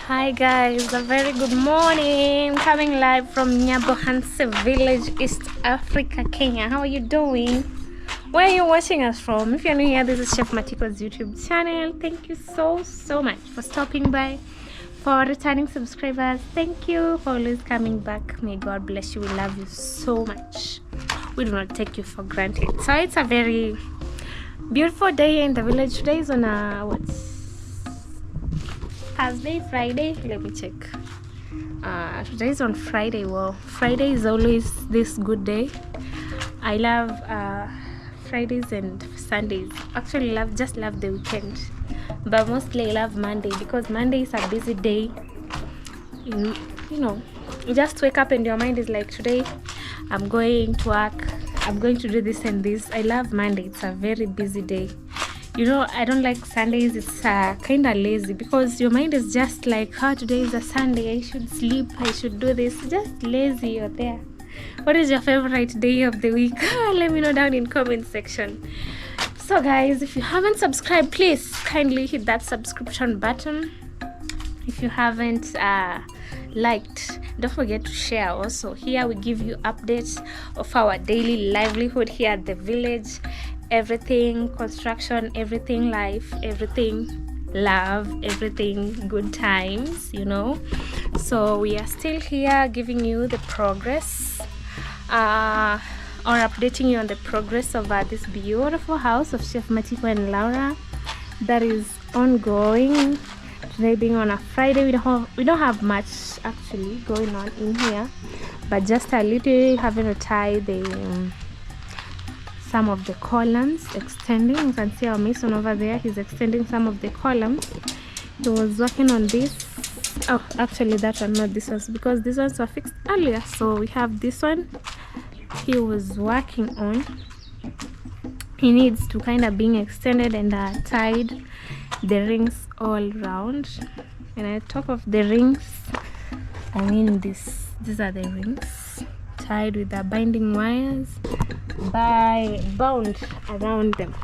Hi guys, a very good morning. Coming live from Nyabohanse village, East Africa, Kenya. How are you doing? Where are you watching us from? If you're new here, this is Chef Matiko's YouTube channel. Thank you so much for stopping by. For returning subscribers, thank you for always coming back. May God bless you. We love you so much. We do not take you for granted. So it's a very beautiful day in the village. Today is on a Thursday, Friday. Let me check. Today is on Friday. Well, Friday is always this good day. I love Fridays and Sundays. Actually, just love the weekend, but mostly I love Monday because Monday is a busy day. You know, you just wake up and your mind is like, today I'm going to work. I'm going to do this and this. I love Monday. It's a very busy day. I don't like Sundays. It's kind of lazy because your mind is just like, today is a Sunday. I should sleep. I should do this. Just lazy. You're there. What is your favorite day of the week? Let me know down in comment section. So guys, if you haven't subscribed, please kindly hit that subscription button. If you haven't liked, don't forget to share. Also, here we give you updates of our daily livelihood here at the village. Everything construction, everything life, everything love, everything good times, So we are still here giving you the progress or updating you on the progress of this beautiful house of Chef Matiko and Laura that is ongoing. Today being on a Friday, we don't have much actually going on in here, but just a little, having to tie some of the columns, extending. You can see our mason over there, he's extending some of the columns. He was working on this. Oh, actually that one, not this one, because these ones were fixed earlier. So we have this one he was working on. He needs to kind of being extended and tied the rings all round. And I talk of the rings, I mean these are the rings tied with the binding wires bound around them.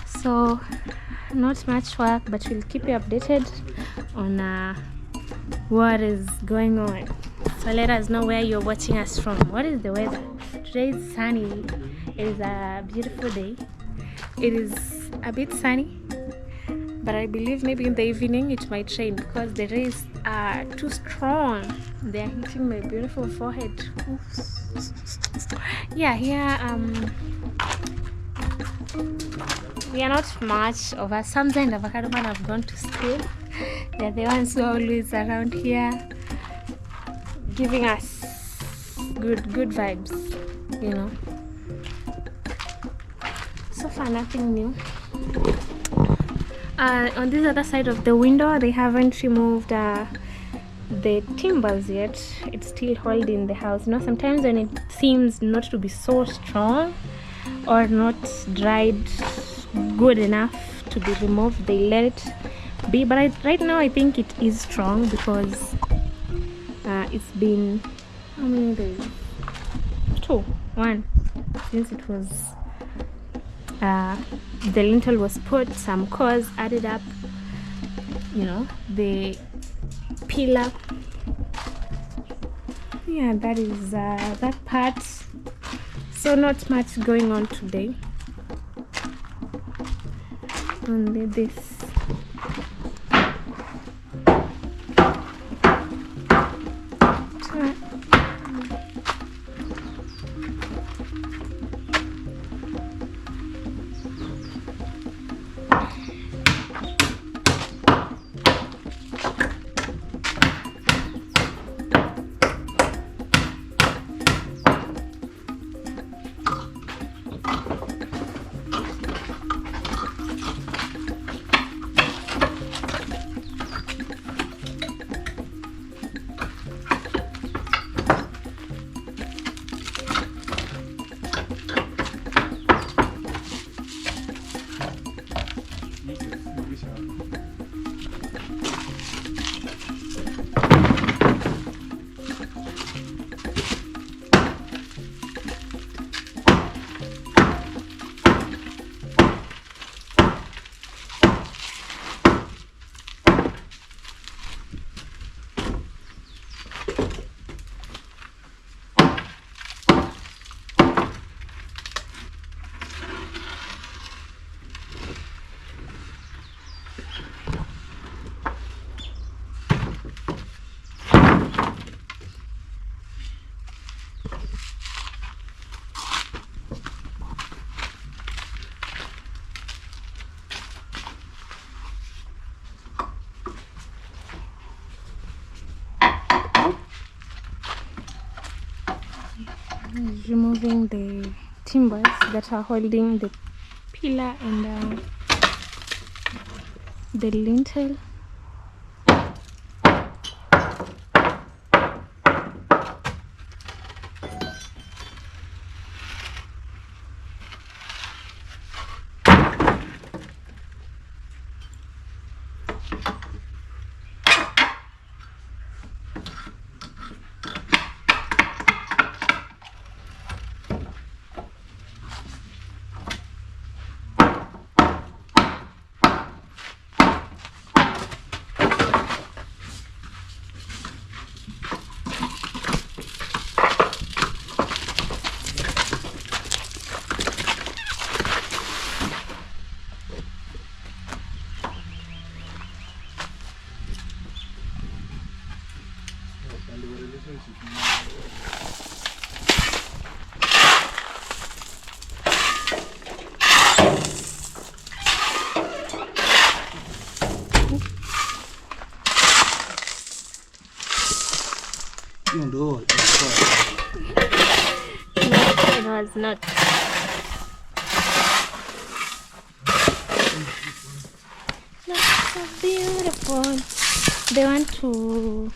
So not much work, but we'll keep you updated on what is going on. So let us know where you're watching us from. What is the weather? Today is sunny. It is a beautiful day. It is a bit sunny, but I believe maybe in the evening it might rain because the rays are too strong. They are hitting my beautiful forehead. Oops. Yeah, here we are not much of a Samza and Avocado Man have gone to school. They're the ones who are always around here giving us good vibes, So far nothing new. On this other side of the window, they haven't removed the timbers yet. It's still holding the house. Sometimes when it seems not to be so strong or not dried good enough to be removed, they let it be. But right now I think it is strong because it's been, how many days? 1 since it was the lintel was put, some cores added up, the pillar. Yeah, that is that part. So not much going on today, only this. removing the timbers that are holding the pillar and the lintel. No, it was not. That's so beautiful. They want to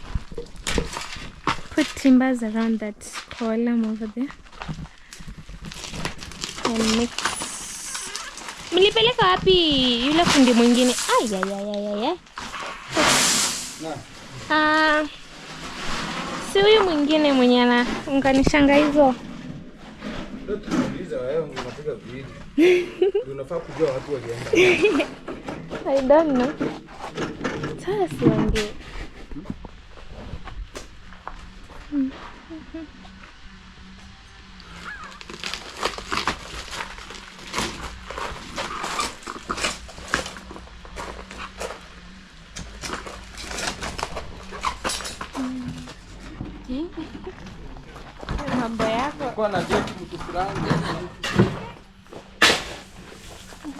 put timbers around that column over there and mix. Mlipeleka wapi yule fundi mwingine? Si huyu mwingine mwenye anaunganishanga hizo. I don't know. Sasa wange.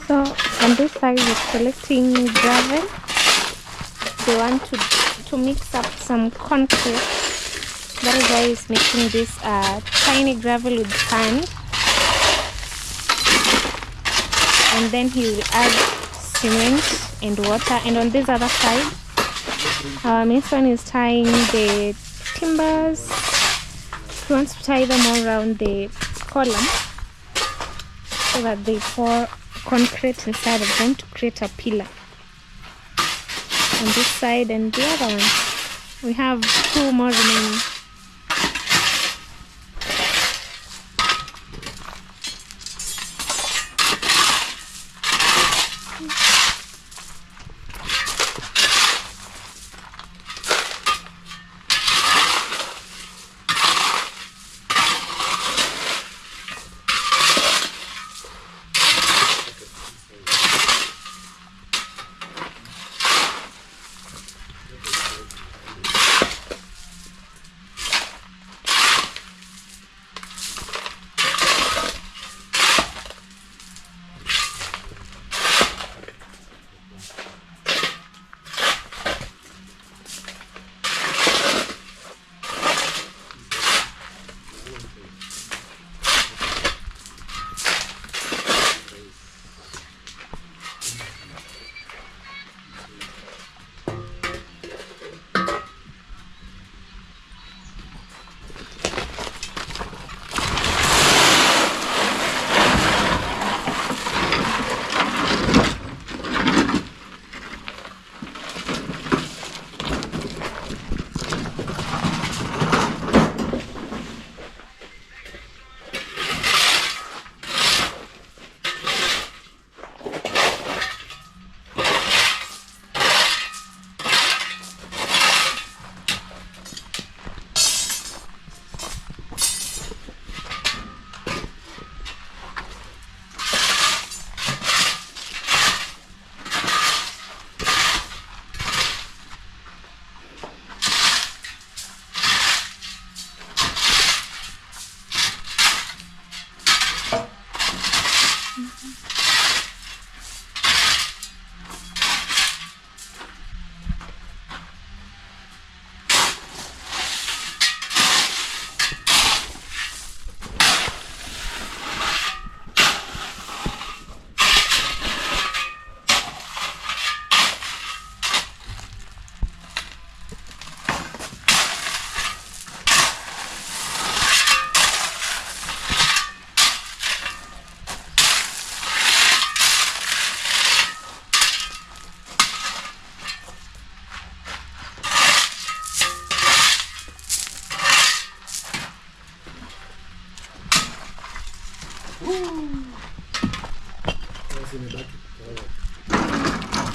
So on this side we're collecting gravel. They want to mix up some concrete. That is why he's making this tiny gravel with sand. And then he will add cement and water. And on this other side, our mason is tying the timbers. He wants to tie them all around the column so that they pour concrete inside of them to create a pillar. On this side and the other one, we have 2 more remaining.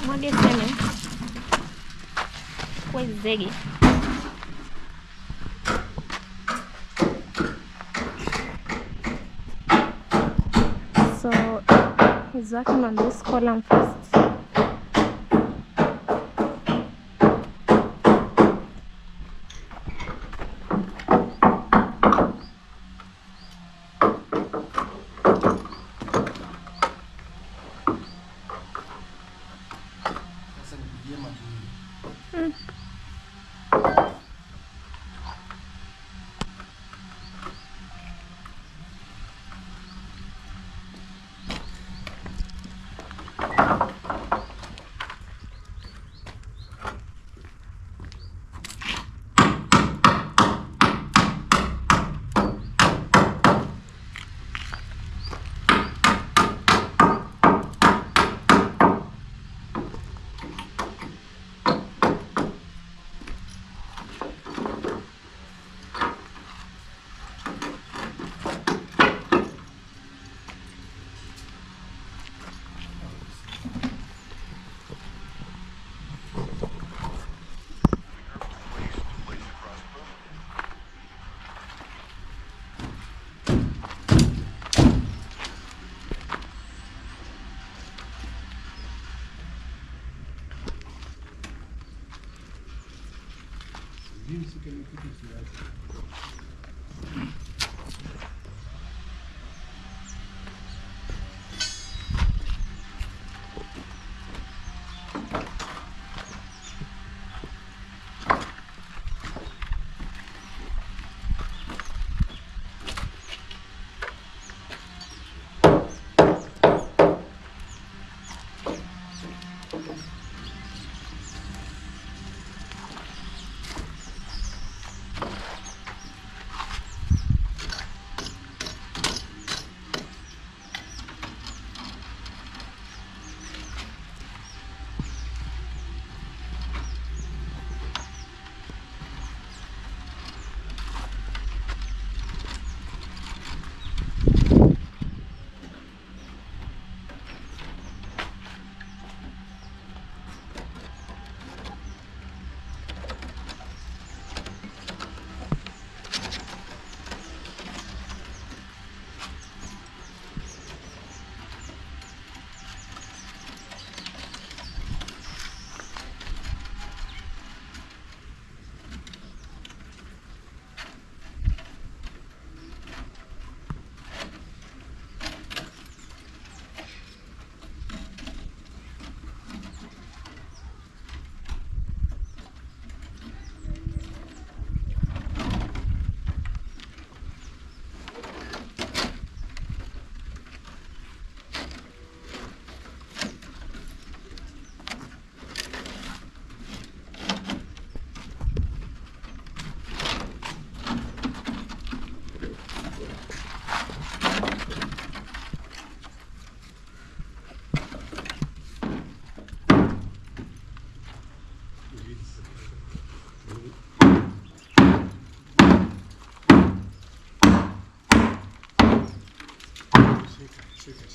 Mwage seme. Kwa zege. So he's working on this column first.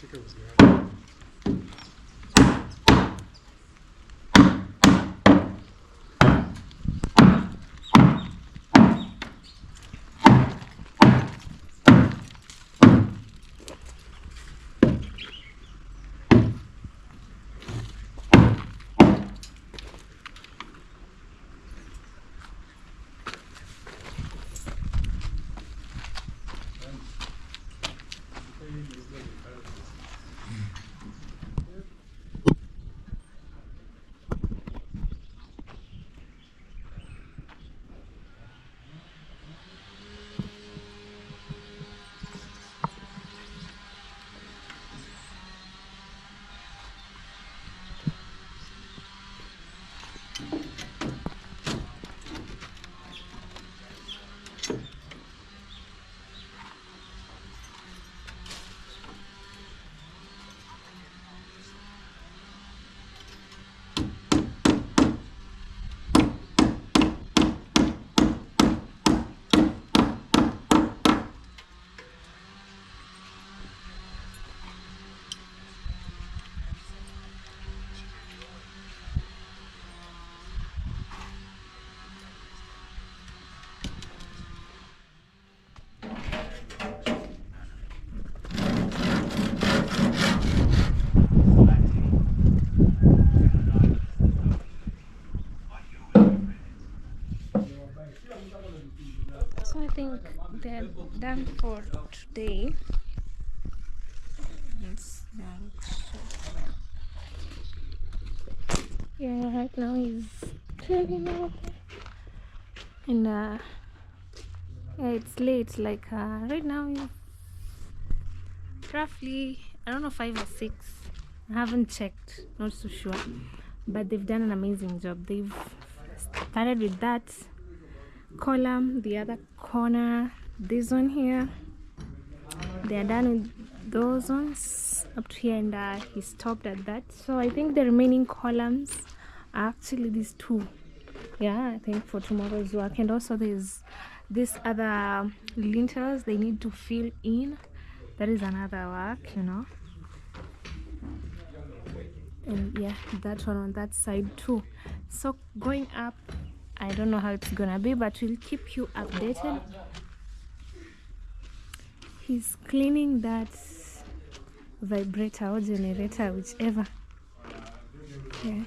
Shika usiache. done for today. Yeah, right now he's cleaning out, and yeah, it's late. Like right now, it's roughly, I don't know, 5 or 6. I haven't checked, not so sure, but they've done an amazing job. They've started with that column, the other corner, this one here. They are done with those ones up to here, and he stopped at that. So I think the remaining columns are actually these 2. Yeah, I think for tomorrow's work. And also there's this other lintels they need to fill in. That is another work, you know. And yeah, that one on that side too. So going up, I don't know how it's gonna be, but we'll keep you updated. He's cleaning that vibrator or generator, whichever. Yeah.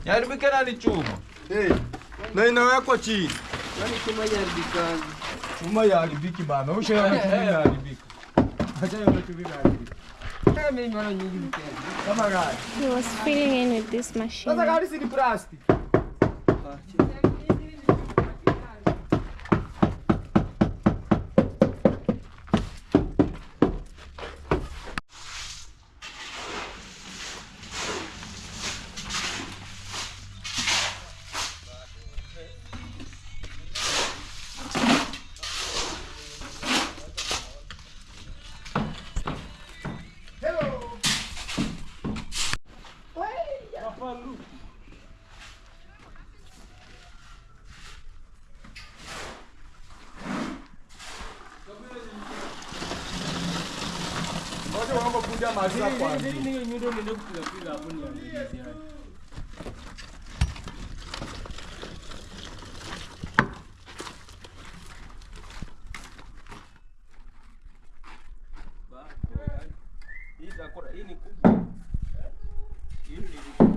Yaribika nani chuma? Na inawekwa chini. Yaani chuma yaribika. Chuma yaribiki bana. Ushaona chuma yaribika. Acha yona chuma yaribika. Mimi naona nyingi mtenda. Kama gani? He was filling in with this machine. Sasa gari si ni plastic. Kuja maziwa kwa nini nyundo ndio kupiga hapo ni andizi yani. Hii ni kubwa. Hii ni kubwa.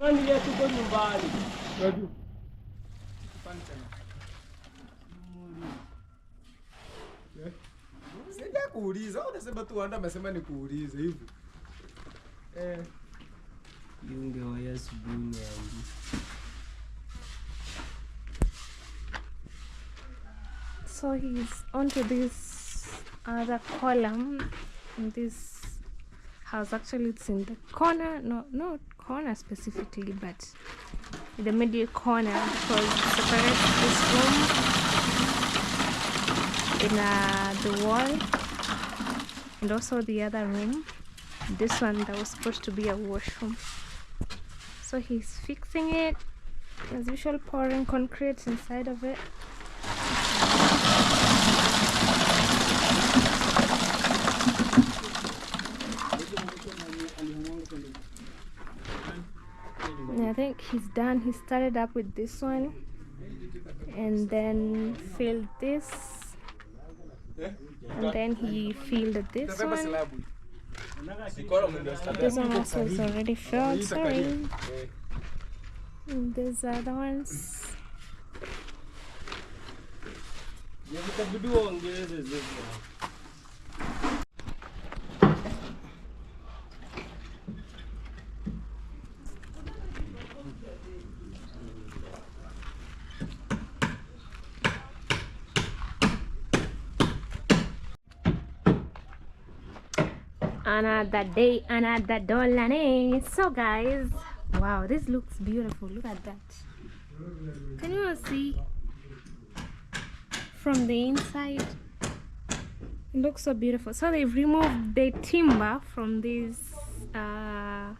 Nani ya tuko nyumbani? Wajua. Kipande tena. Sija kuuliza, unasema tu anda amesema ni kuulize hivi. Yunge wa yasubuni yangu. So he's onto this other column in this house. Actually, it's in the corner. No, not corner specifically, but in the middle corner, because it separates this room in the wall, and also the other room. This one that was supposed to be a washroom. So he's fixing it as usual, pouring concrete inside of it. I think he's done. He started up with this one. and then filled this, and then he filled this one. This one also is already filled, sorry. And these are the ones. Another day, another dollar. So guys, wow, this looks beautiful. Look at that. Can you all see from the inside? It looks so beautiful. So they've removed the timber from these right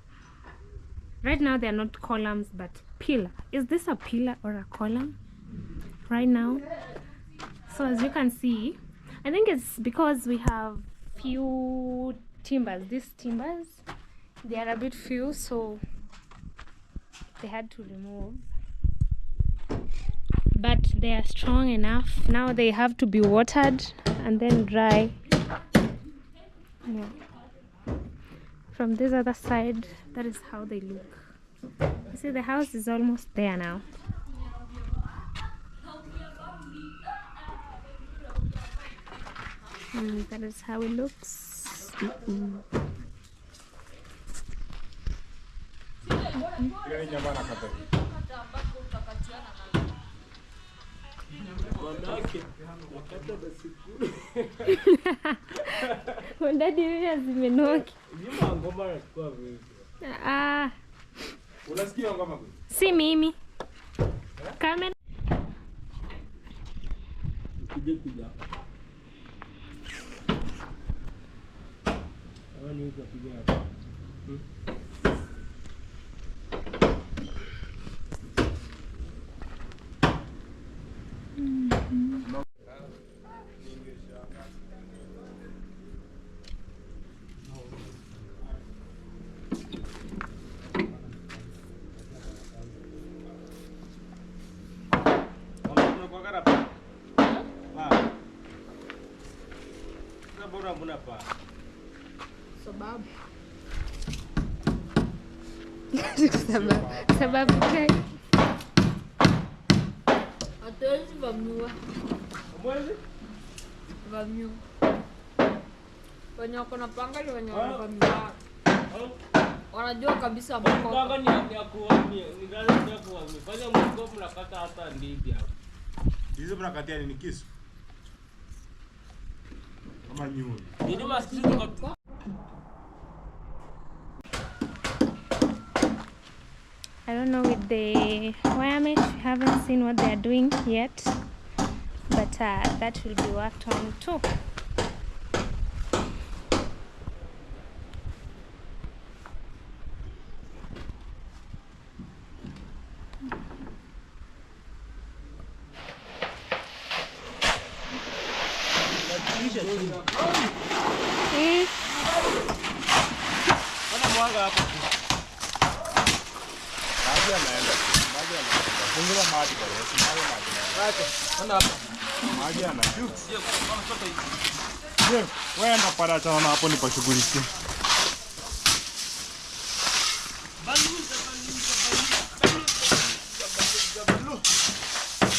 now they're not columns but pillar. Is this a pillar or a column right now? So as you can see, I think it's because we have few timbers. These timbers, they are a bit few, so they had to remove, but they are strong enough. Now they have to be watered and then dry. Yeah. From this other side, that is how they look. You see, the house is almost there now. That is how it looks. Si mimi kamera. Sababu gani? Hatuwezi vamiwa. Vamiwa. Wenye wako na panga ni wenye wanavamiwa. Wanajua kabisa wako. Panga ni ya kuhamia, ni gari ya kuhamia. Fanya mkopo mnakata hata ndidi hapo. Hizo mnakatia nini kisu? Kama nyuni. Ndio basi tuko. I don't know with the wire mesh, we haven't seen what they are doing yet, but that will be worked on too. Wenda para chana hapo nipashughulikie.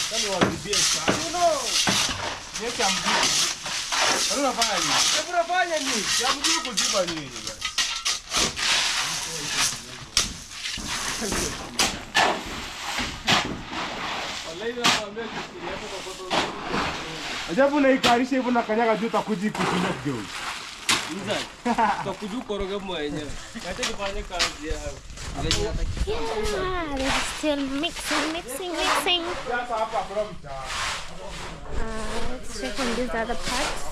Kani wazibie sana. Niache amjiki. Unafanya nini? Unafanya nini? Amjiki kuziba nini? Ajabu na ikarisha hivyo na kanyaga juu utakuji kutumia kidogo. Tutakuja koroga mwenyewe. Acha nifanye kazi yao. Yeah, they're still mixing. Sasa hapa from Let's check on these other parts.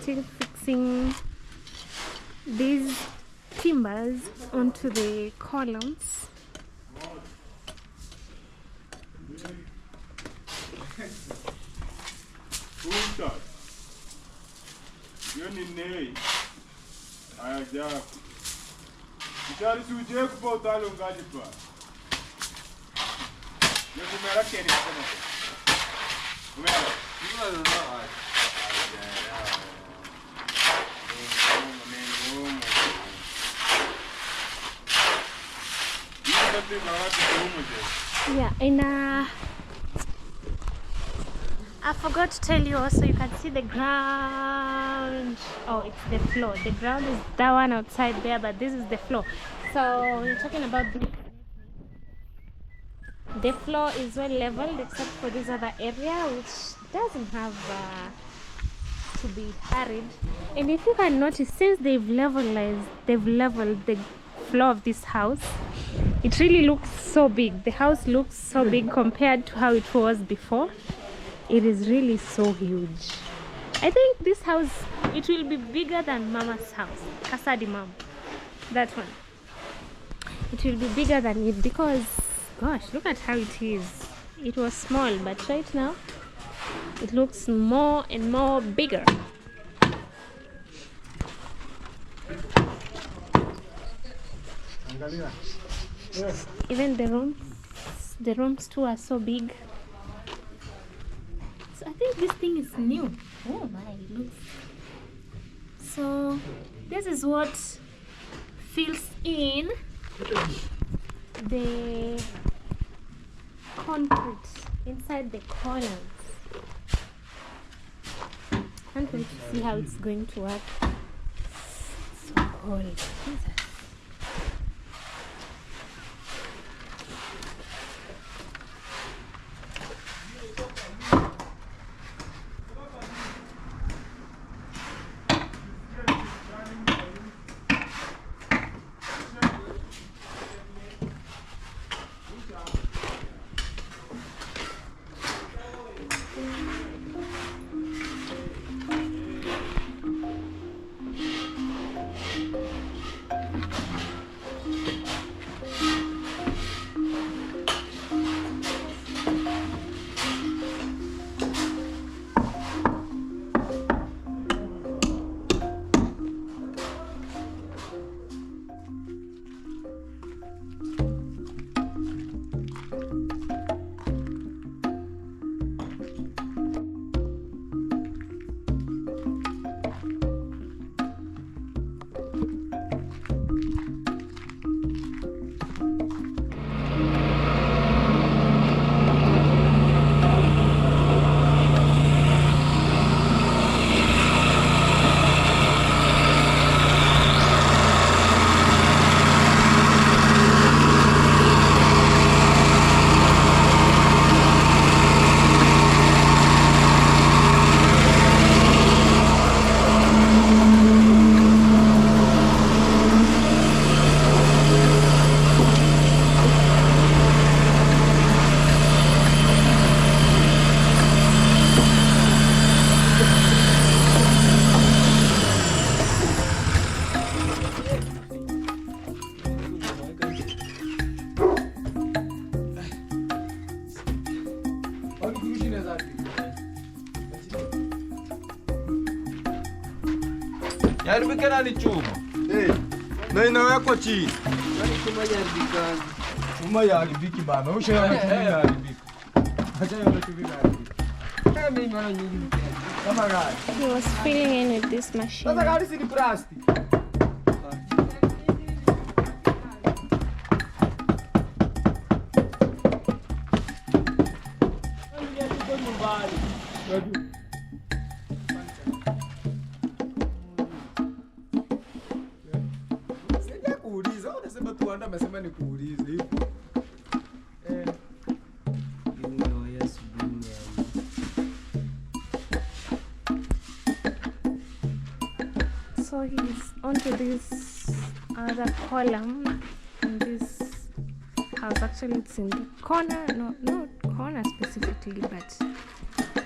still fixing these timbers onto the columns. Yeah, and I forgot to tell you also, you can see the ground. Oh, it's the floor. The ground is that one outside there, but this is the floor. So we're talking about the floor is well leveled except for this other area which doesn't have to be harried. And if you can notice, since they've leveled the floor of this house, it really looks so big. The house looks so big compared to how it was before. It is really so huge. I think this house, it will be bigger than Mama's house, Kasadi Mom. That one. It will be bigger than it because, gosh, look at how it is. It was small, but right now it looks more and more bigger. Even the rooms too are so big. So I think this thing is new. Oh my, look. So this is what fills in the concrete inside the columns. Can't wait to see how it's going to work. So cold. Jesus. Yaribika ni chuma. Na inawekwa chini. Yaani chuma yaribika. Chuma yaribiki bana. Ushaona chuma yaribika. Acha yone chuma yaribika. Mimi mara nyingi mtenda. Kama gani? He was filling in with this machine. Sasa gari si ni plastic. Sijakuuliza, unasema tu anda amesema nikuulize hivyo. So he's onto this other column in this house. Actually, it's in the corner, no, not corner specifically, but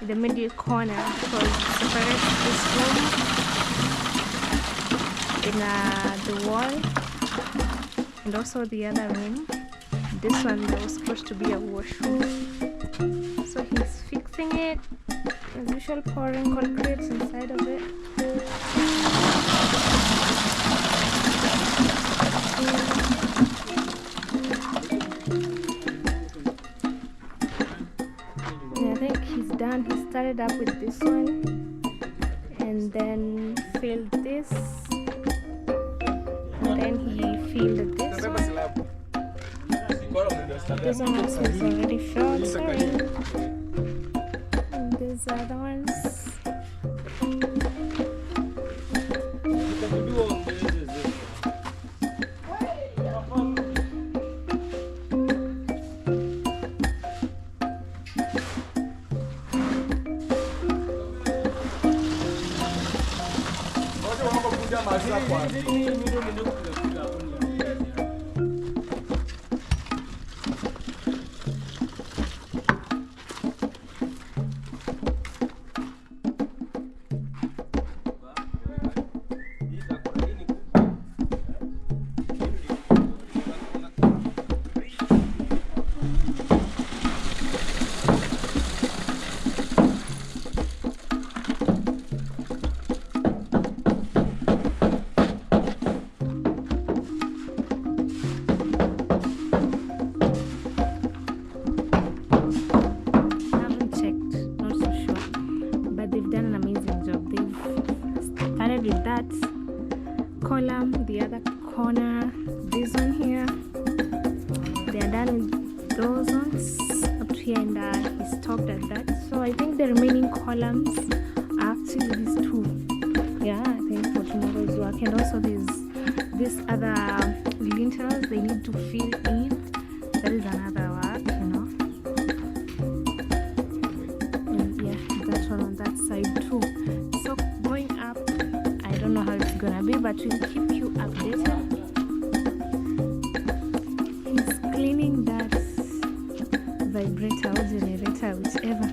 in the middle corner because it separates this room in the wall, and also the other room. This one that was supposed to be a washroom. So he's fixing it. As usual, pouring concrete inside of it. And I think he's done. He started up with this one and then filled this, and then he filled this one. This one also is already filled, sorry. And these are the ones. With that column, the other corner, this one here, they are done with those ones up here, and he stopped at that. So I think the remaining columns are actually these two. Yeah, I think for tomorrow's work. And also this other lintels they need to fill in. That is another work, you know. And yeah, that one on that side too. So going up, I don't know how it's gonna be, but we'll keep you updated. He's cleaning that vibrator or generator, whichever.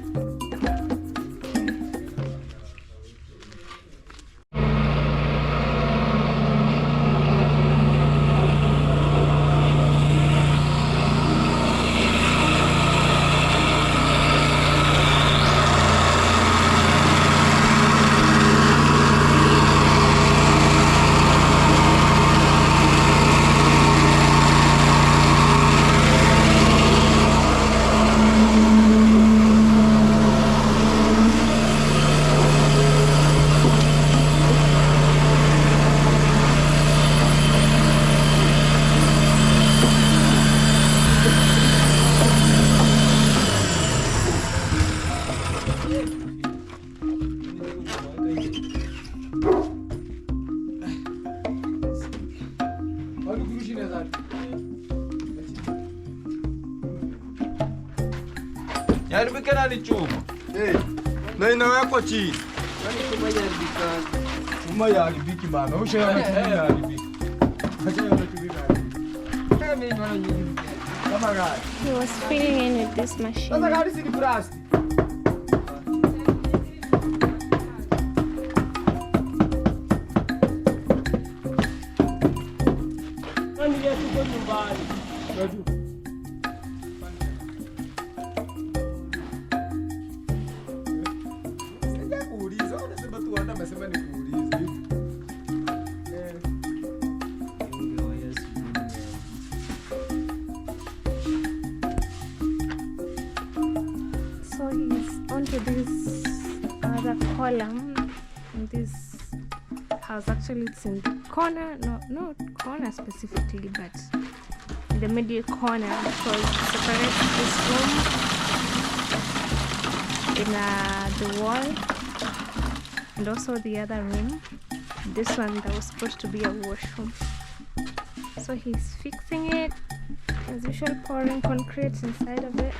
Yaribika nani chuma? Na inawekwa chini. Kwani chuma yaribika? Chuma yaribiki bana. Ushaona chuma yaribiki. Acha yone chuma yaribiki. Mimi naona nyingi. Kama gari. He was filling in with this machine. Sasa gari si ni plastic. Nani ya tuko nyumbani? Amesema nikuulize hivi. So he's onto this other column. And this house actually it's in the corner, not corner specifically, but in the middle corner, because separate this room in the wall. And also the other room, this one that was supposed to be a washroom. So he's fixing it, as usual, pouring concrete inside of it.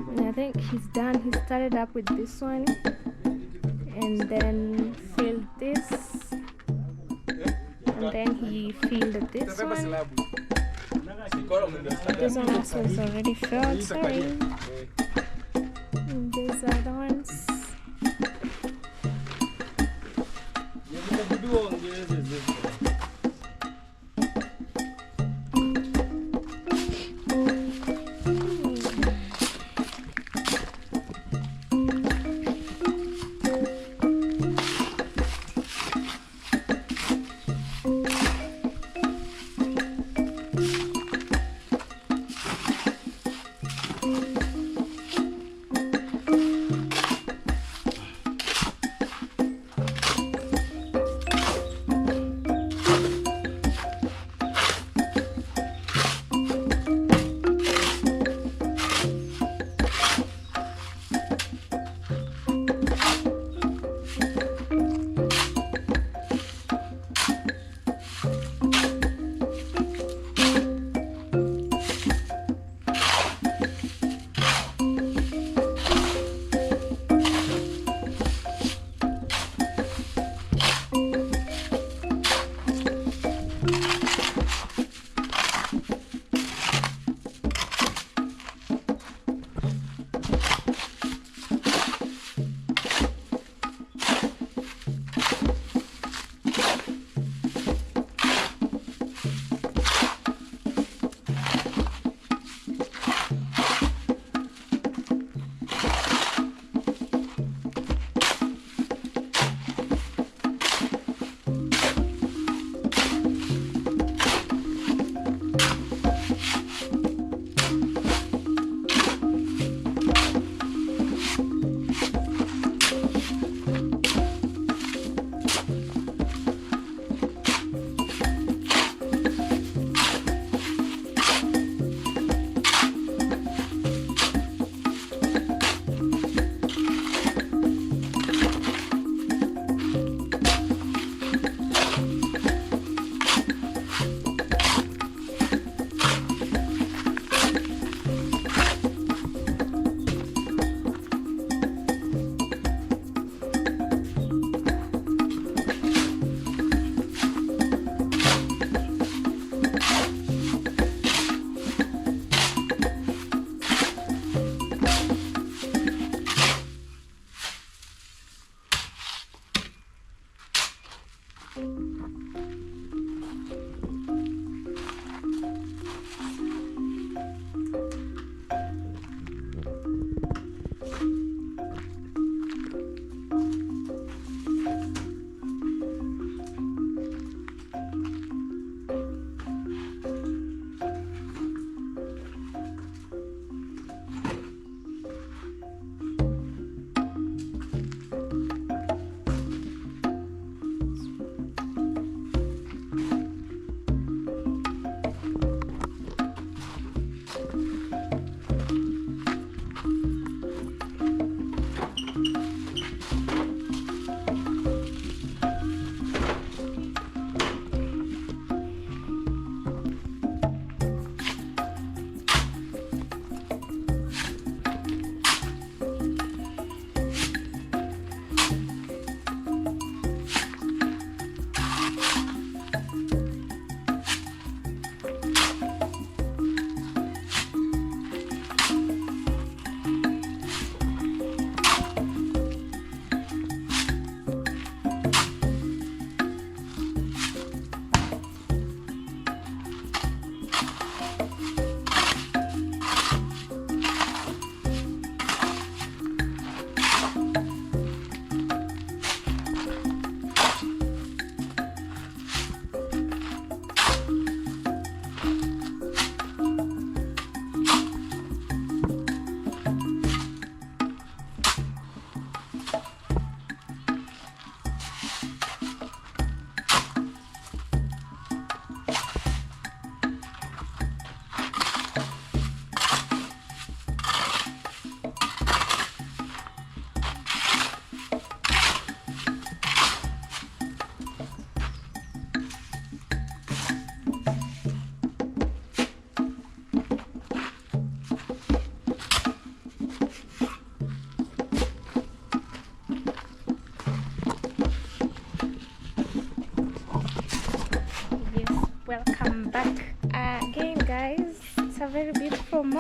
And I think he's done. He started up with this one and then filled this. And then he filled this one, This one also is already filled. Sorry. And these are the ones.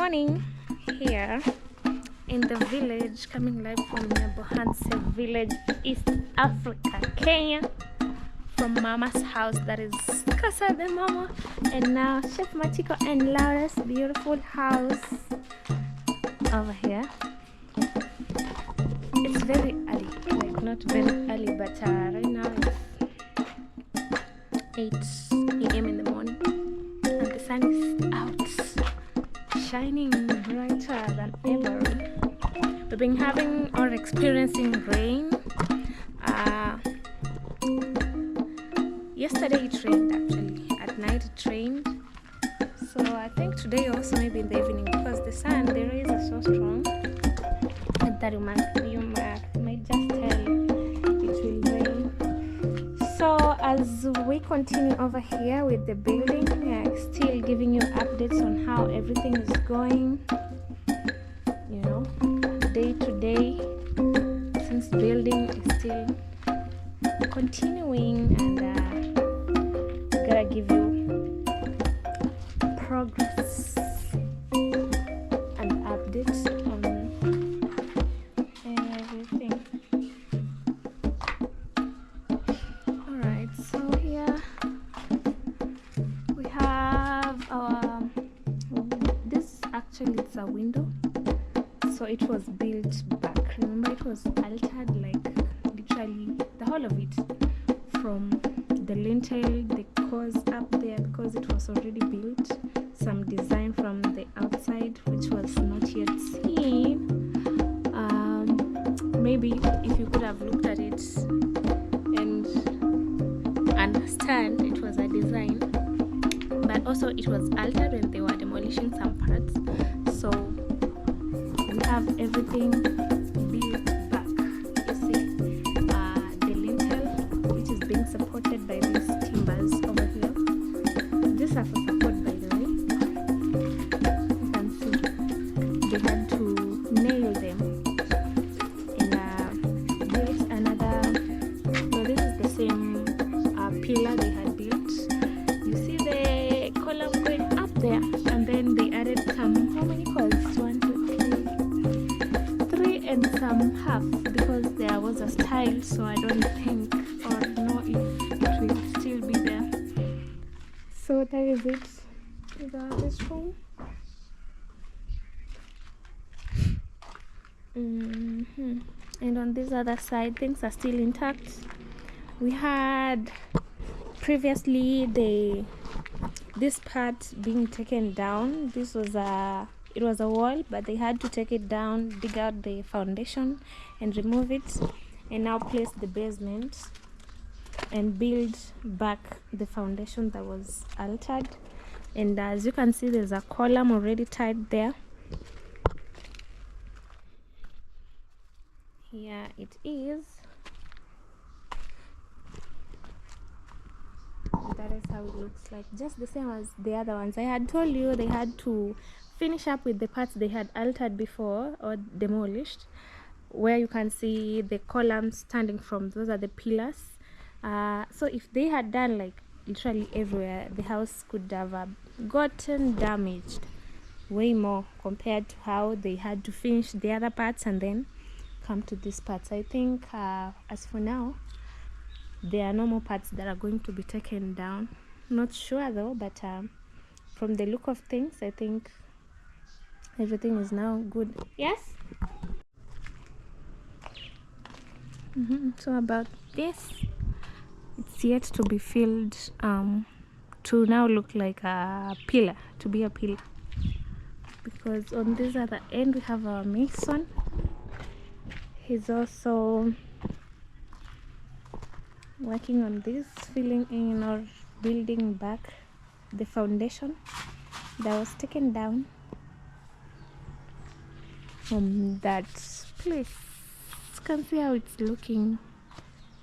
morning here in the village, coming live from Nyabohanse village, East Africa, Kenya, from Mama's house, that is Casa de Mama, and now Chef Matiko and Laura's beautiful house over here. It's very early, like not very early, but right now it's 8 a.m. in the morning and the sun is out, shining brighter than ever. We've been having or experiencing rain. Yesterday it rained, actually. At night it rained. So I think today also, maybe in the evening, because the rays are so strong that you might just tell it will rain. So as we continue over here with the building, still giving you updates on how everything is going, you know, day to day, since building is still continuing, and gotta give you progress and updates on everything. Alright, so here we have our this, actually it's a window, so it was built back. Remember, it was altered, like literally the whole of it, from the lintel, the cause up there, because it was already built. Some design from the outside which was not yet seen. Maybe if you could have looked at it and understand it was a design, but also it was altered when they were demolishing some parts. So we have everything built back. You see, the lintel, which is being supported by these timbers over here. These are for support, by the way. You can see they had to nail them and build another. So this is the same pillar they had built. You see the column going up there, and then they added some, how many columns? 1, 2, 3 and some half, because there was a style, so I don't think or know if it will still be there. So that is it. We got this room. And on this other side, things are still intact. We had previously this part being taken down. This was it was a wall, but they had to take it down, dig out the foundation and remove it, and now place the basement and build back the foundation that was altered. And as you can see, there's a column already tied there. Here it is. That is how it looks like, just the same as the other ones. I had told you they had to finish up with the parts they had altered before or demolished, where you can see the columns standing from. Those are the pillars. So if they had done like literally everywhere, the house could have gotten damaged way more compared to how they had to finish the other parts and then come to these parts. I think as for now, there are no more parts that are going to be taken down. Not sure though, but from the look of things, I think everything is now good. Yes. So about this, it's yet to be filled to now look like a pillar, to be a pillar, because on this other end we have our mason. He's also working on this, filling in or building back the foundation that was taken down from that place. You can see how it's looking.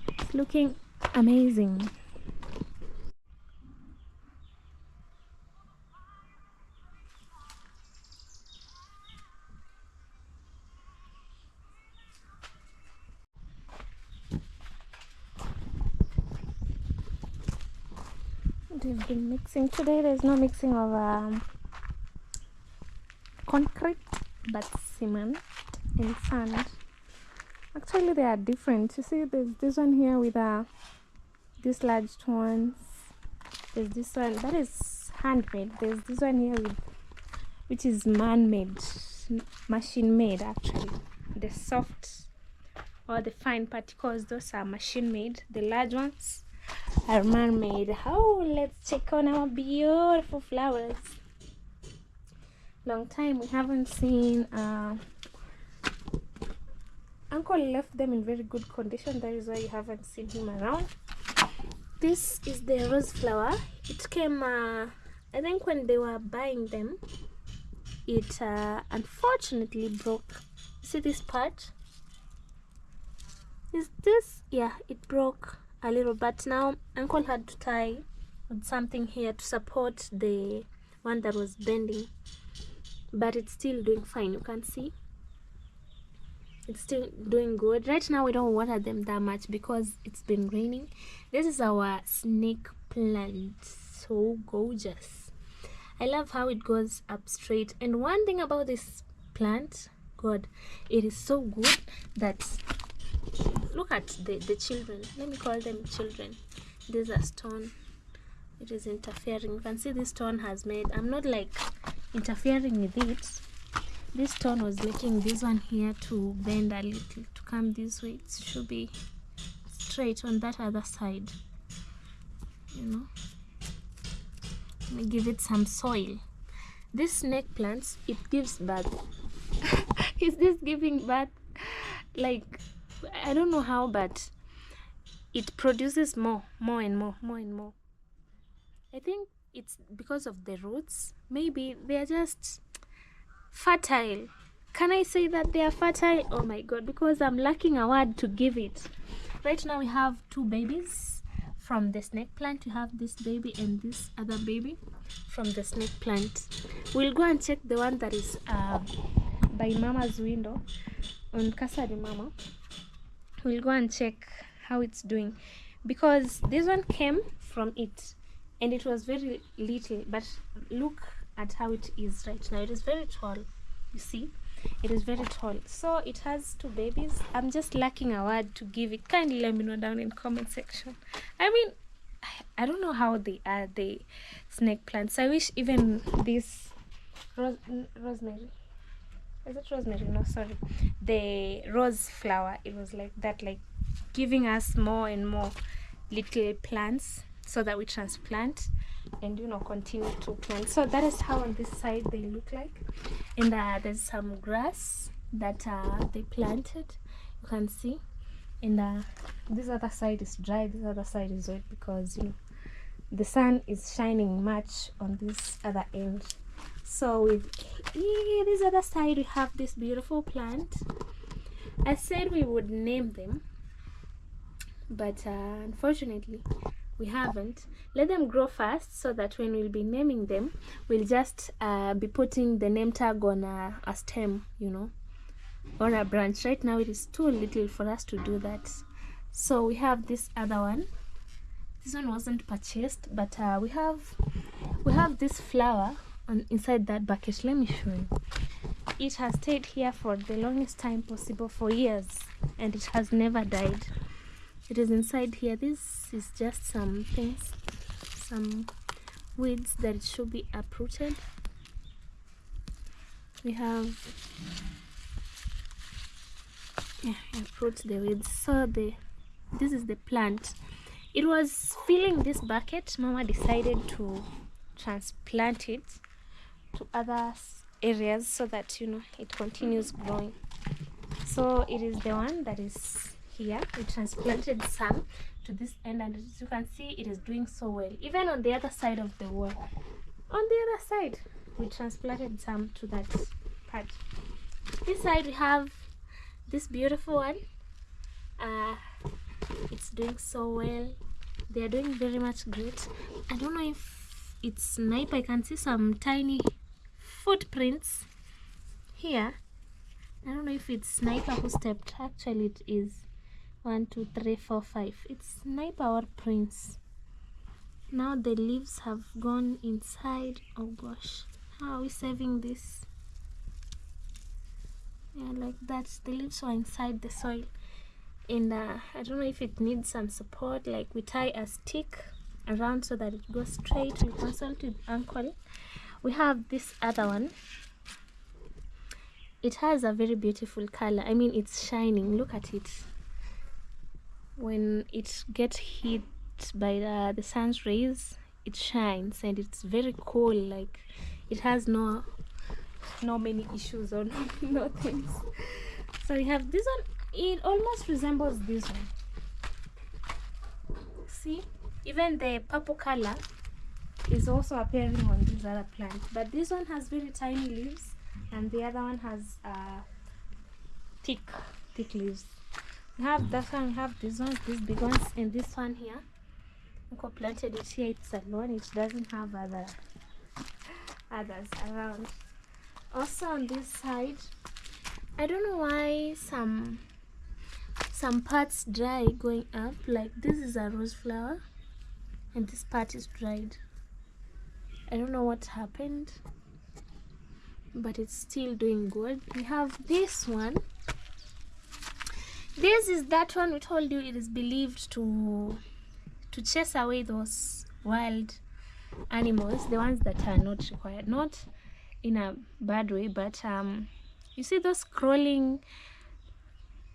It's looking amazing. They've been mixing today. There's no mixing of concrete, but cement and sand. Actually, they are different. You see, there's this one here with these large stones. There's this one that is handmade. There's this one here with, which is man-made, machine-made actually. The soft or the fine particles, those are machine-made. The large ones are man-made. Oh, let's check on our beautiful flowers. Long time we haven't seen. Uncle left them in very good condition. That is why you haven't seen him around. This is the rose flower. It came, I think when they were buying them, it unfortunately broke. See this part? Is this? Yeah, it broke a little, but now Uncle had to tie with something here to support the one that was bending, but it's still doing fine. You can see it's still doing good. Right now we don't water them that much because it's been raining. This is our snake plant. So gorgeous. I love how it goes up straight. And one thing about this plant, God, it is so good that look at the children. Let me call them children. There's a stone. It is interfering. You can see this stone has made, I'm not like interfering with it. This stone was making this one here to bend a little, to come this way. It should be straight on that other side, you know. Let me give it some soil. This snake plants, it gives birth. Is this giving birth? Like, I don't know how, but it produces more and more. I think it's because of the roots. Maybe they are just fertile. Can I say that they are fertile? Oh my God, because I'm lacking a word to give it. Right now we have two babies from the snake plant. You have this baby and this other baby from the snake plant. We'll go and check the one that is by Mama's window on Casa de Mama. We'll go and check how it's doing, because this one came from it and it was very little, but look at how it is right now. It is very tall. You see, it is very tall. So it has two babies. I'm just lacking a word to give it. Kindly let me know down in comment section. I mean, I don't know how they are, the snake plants. I wish even this rosemary, is it rosemary? No, sorry, the rose flower, it was like that, like giving us more and more little plants so that we transplant and, you know, continue to plant. So that is how on this side they look like. And there's some grass that they planted, you can see. And this other side is dry, this other side is wet, because, you know, the sun is shining much on this other end. So with this other side we have this beautiful plant. I said we would name them, but unfortunately we haven't. Let them grow fast so that when we'll be naming them, we'll just be putting the name tag on a stem, you know, or a branch. Right now it is too little for us to do that. So we have this other one. This one wasn't purchased, but we have this flower on inside that bucket. Let me show you. It has stayed here for the longest time possible, for years, and it has never died. It is inside here. This is just some things, some weeds that it should be uprooted. We have uproot the weeds. So this is the plant. It was filling this bucket. Mama decided to transplant it to other areas so that, you know, it continues growing. So it is the one that is here. We transplanted some to this end, and as you can see, it is doing so well. Even on the other side of the wall, on the other side, we transplanted some to that part. This side we have this beautiful one. It's doing so well. They are doing very much great. I don't know if it's snipe. I can see some tiny footprints here. I don't know if it's sniper who stepped. Actually it is 1 2 3 4 5. It's sniper or prince. Now the leaves have gone inside. Oh gosh, how are we saving this? Yeah, like that. The leaves are inside the soil. And I don't know if it needs some support. Like we tie a stick around so that it goes straight. We consult with uncle. We have this other one. It has a very beautiful color. I mean, it's shining. Look at it. When it gets hit by the sun's rays, it shines and it's very cool. Like it has no many issues or no things. So we have this one. It almost resembles this one. See, even the purple color is also appearing on this other plant, but this one has very tiny leaves and the other one has thick leaves. We have that one, we have these ones, these big ones, and this one here. Uncle planted it here. It's alone. It doesn't have others around. Also on this side, I don't know why some parts dry going up. Like this is a rose flower and this part is dried. I don't know what happened, but it's still doing good. We have this one. This is that one we told you. It is believed to chase away those wild animals, the ones that are not required, not in a bad way, but you see those crawling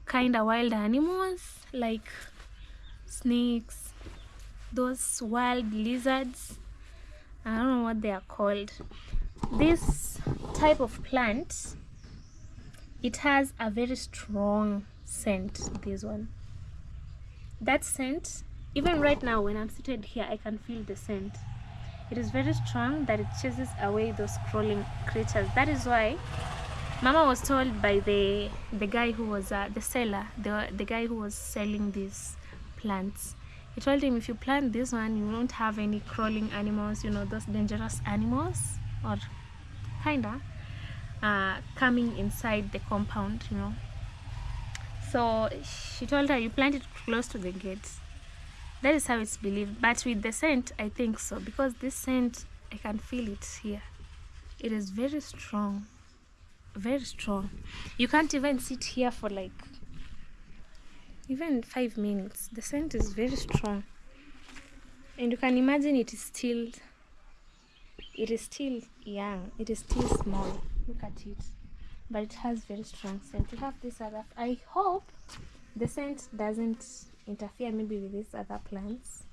kind of wild animals like snakes, those wild lizards, I don't know what they are called. This type of plant, it has a very strong scent. This one, that scent, even right now when I'm seated here, I can feel the scent. It is very strong, that it chases away those crawling creatures. That is why Mama was told by the guy who was the seller, the guy who was selling these plants. He told him, if you plant this one, you won't have any crawling animals, you know, those dangerous animals, or kinda coming inside the compound, you know. So she told her, you plant it close to the gates. That is how it's believed. But with the scent, I think so, because this scent, I can feel it here. It is very strong, very strong. You can't even sit here for like even 5 minutes. The scent is very strong, and you can imagine it is still young, it is still small. Look at it, but it has very strong scent. We have this other. I hope the scent doesn't interfere maybe with these other plants.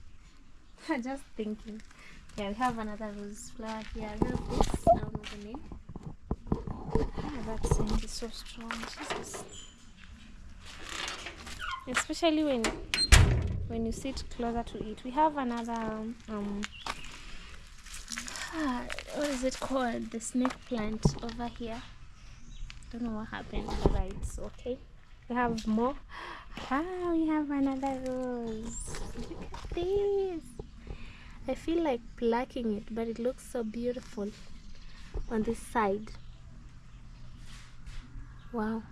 Just thinking. Yeah, we have another rose flower here. I have this, I don't know the name. Yeah, that scent is so strong. Jesus. Especially when you sit closer to it. We have another what is it called? The snake plant over here. Don't know what happened, but it's okay. We have more. We have another rose. Look at this. I feel like plucking it, but it looks so beautiful on this side. Wow.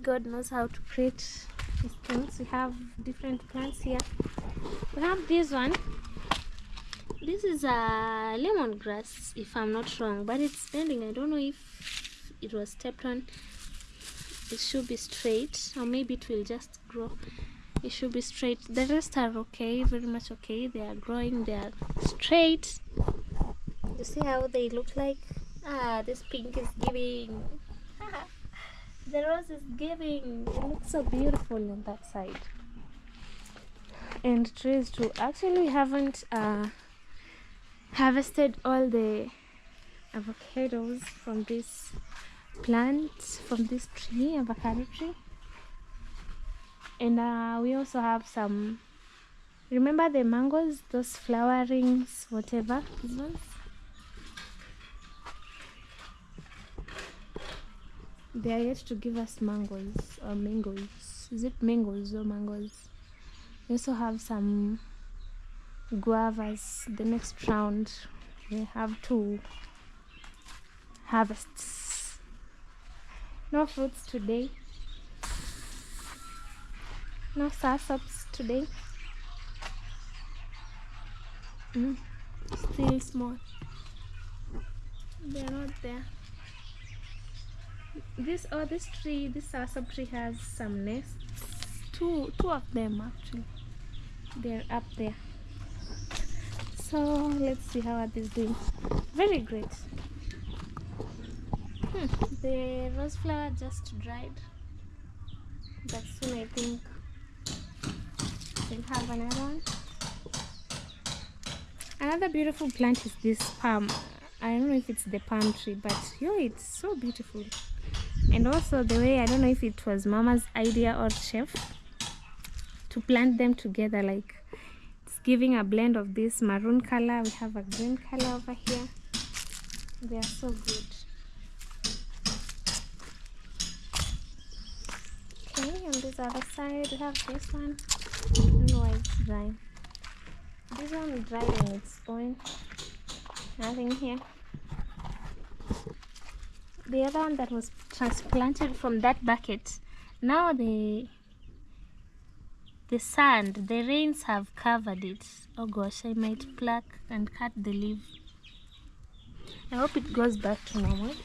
God knows how to create these things. We have different plants here. We have this one. This is a lemongrass, if I'm not wrong, but it's bending. I don't know if it was stepped on. It should be straight, or maybe it will just grow. It should be straight. The rest are okay, very much okay. They are growing, they are straight. You see how they look like? This pink is giving. The rose is giving. It looks so beautiful on that side. And trees too. Actually, we haven't harvested all the avocados from this plant, from this tree, avocado tree. And we also have some, remember the mangoes, those flowerings, whatever, these ones? They are yet to give us mangoes or mangoes. Is it mangoes or mangoes? We also have some guavas. The next round we have to harvest. No fruits today. No sarsaps today. Still small. They're not there. This tree, this soursop tree has some nests. Two of them actually. They're up there. So let's see how are these doing. Very great. The rose flower just dried, but soon I think we'll have another one. Another beautiful plant is this palm. I don't know if it's the palm tree, but it's so beautiful. And also the way, I don't know if it was Mama's idea or chef to plant them together, like it's giving a blend of this maroon color. We have a green color over here. They are so good. Okay, on this other side we have this one. I don't know why it's drying. This one dried and it's going. Nothing here. The other one that was transplanted from that bucket, now the sand, the rains have covered it. Oh gosh, I might pluck and cut the leaf. I hope it goes back to normal.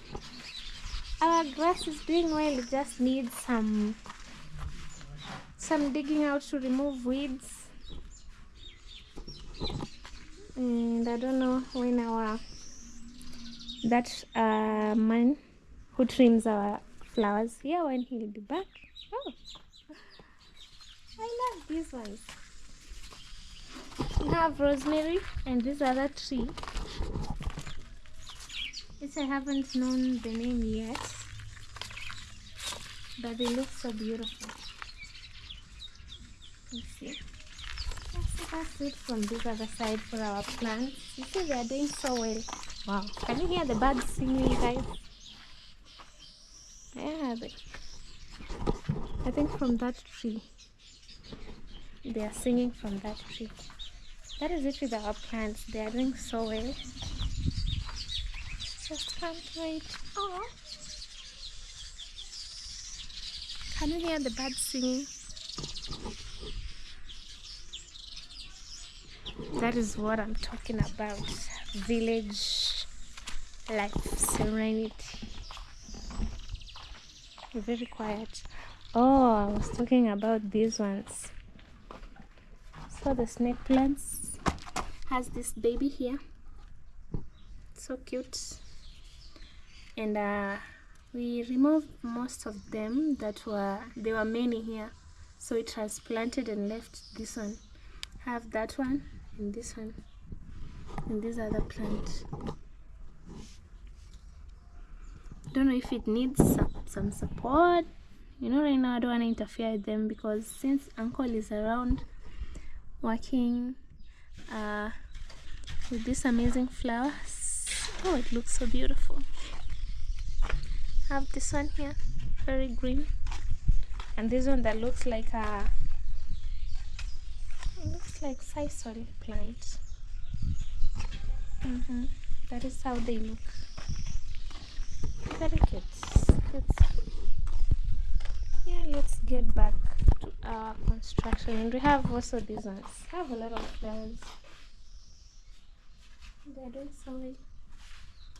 Our grass is doing well. It just needs some digging out to remove weeds. And I don't know when that man who trims our flowers here, when he'll be back. Oh, I love these ones. We have rosemary and this other tree, which I haven't known the name yet, but they look so beautiful. Let's see. That's it from this other side for our plants. You see, they are doing so well. Wow, can you hear the birds singing, guys? Yeah, I think from that tree. They are singing from that tree. That is it with our plants. They are doing so well. Just can't wait. Oh, can you hear the birds singing? That is what I'm talking about. Village life, serenity. Very quiet. Oh, I was talking about these ones. So the snake plants has this baby here. So cute. And we removed most of them there were many here. So we transplanted and left this one. Have that one and this one and this other plant. Don't know if it needs some support. Right now I don't want to interfere with them because since Uncle is around working with these amazing flowers. Oh, it looks so beautiful. Have this one here, very green, and this one that looks like sisal plant. That is how they look. Very cute. Let's get back to our construction. And we have also these ones. I have a lot of flowers. They're doing so well.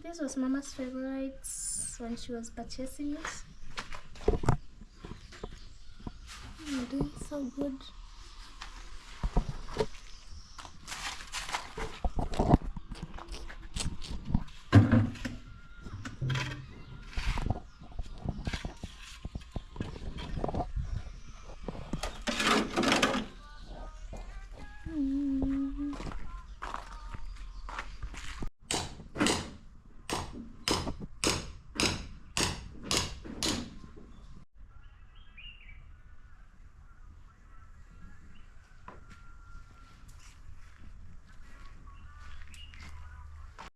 This was Mama's favorites when she was purchasing it. They're doing so good.